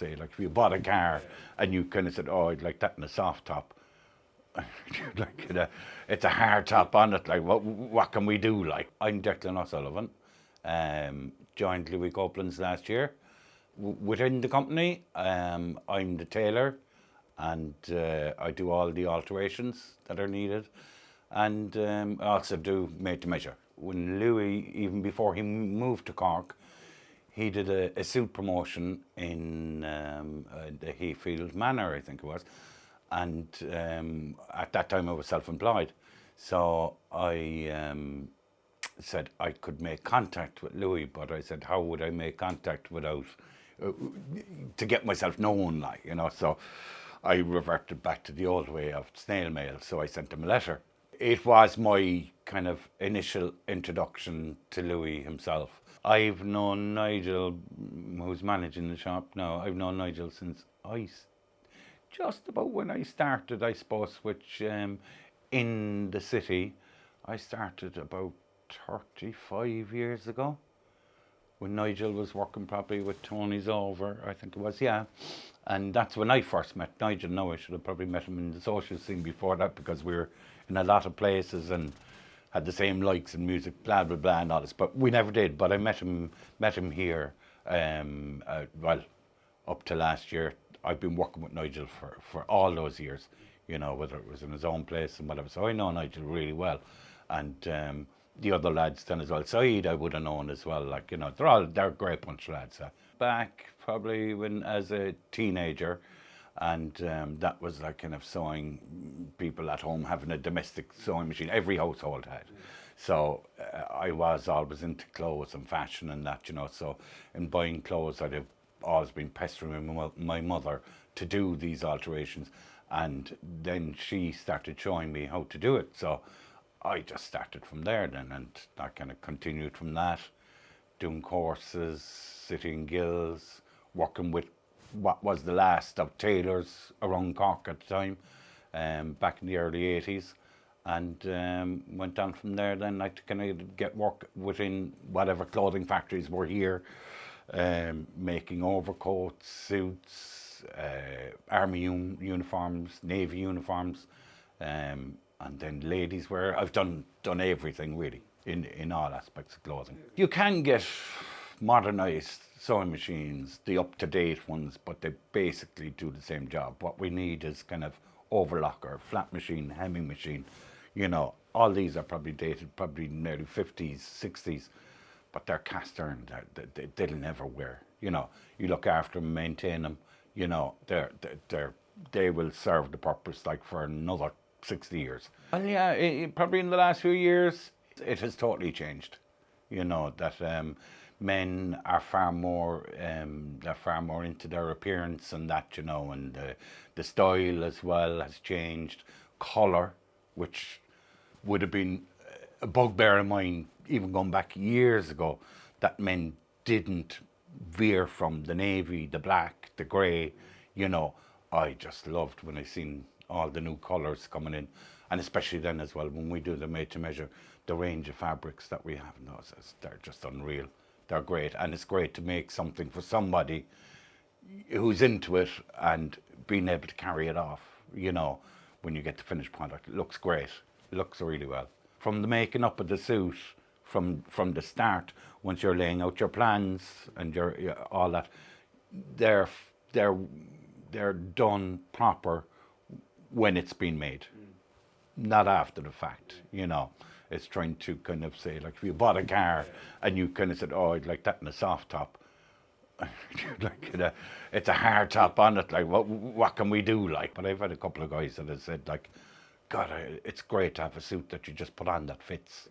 say, like if you bought a car and you kind of said, oh, I'd like that in a soft top, like it's a hard top on it, like what can we do? Like, I'm Declan O'Sullivan, joined Louis Copeland's last year. Within the company, I'm the tailor, and I do all the alterations that are needed, and I also do made to measure. When Louis, even before he moved to Cork, he did a suit promotion in the Hayfield Manor, I think it was, and at that time I was self-employed, so I said I could make contact with Louis, but I said, how would I make contact without to get myself known, like, you know? So I reverted back to the old way of snail mail, so I sent him a letter. It was my kind of initial introduction to Louis himself. I've known Nigel, who's managing the shop now, I've known Nigel since just about when I started, I suppose, which in the city, I started about 35 years ago, when Nigel was working probably with Tony's over, I think it was, yeah. And that's when I first met Nigel. Now I should have probably met him in the social scene before that, because we were in a lot of places and had the same likes in music, blah, blah, blah, and all this. But we never did. But I met him here, well, up to last year. I've been working with Nigel for all those years, you know, whether it was in his own place and whatever. So I know Nigel really well. And the other lads then as well. Saeed I would have known as well, like, you know, they're a great bunch of lads. Back probably when as a teenager, and that was like kind of sewing, people at home having a domestic sewing machine, every household had. So I was always into clothes and fashion and that, you know, so in buying clothes I'd have always been pestering my mother to do these alterations, and then she started showing me how to do it. So I just started from there then, and I kind of continued from that, doing courses, sitting guilds, working with what was the last of tailors around Cork at the time, back in the early 80s, and went on from there then, like, to kind of get work within whatever clothing factories were here, making overcoats, suits, army uniforms, navy uniforms, and then ladies wear. I've done everything really in all aspects of clothing. You can get modernized sewing machines, the up-to-date ones, but they basically do the same job. What we need is kind of overlocker, flat machine, hemming machine. You know, all these are probably dated, probably nearly 50s, 60s, but they're cast iron. They'll never wear. You know, you look after them, maintain them. You know, they will serve the purpose like for another 60 years. Well, yeah, probably in the last few years, it has totally changed. You know, that men are far more into their appearance and that, you know, and the style as well has changed. Colour, which would have been a bugbear of mine even going back years ago, that men didn't veer from the navy, the black, the grey, you know. I just loved when I seen all the new colours coming in, and especially then as well when we do the made to measure, the range of fabrics that we have, they're just unreal. They're great, and it's great to make something for somebody who's into it and being able to carry it off, you know, when you get the finished product. It looks great, it looks really well. From the making up of the suit, from the start, once you're laying out your plans and your all that, they're done proper when it's been made, not after the fact, you know. It's trying to kind of say, like, if you bought a car and you kind of said, oh, I'd like that in a soft top, like, it's a hard top on it, like, what can we do? Like, but I've had a couple of guys that have said, like, God, it's great to have a suit that you just put on that fits.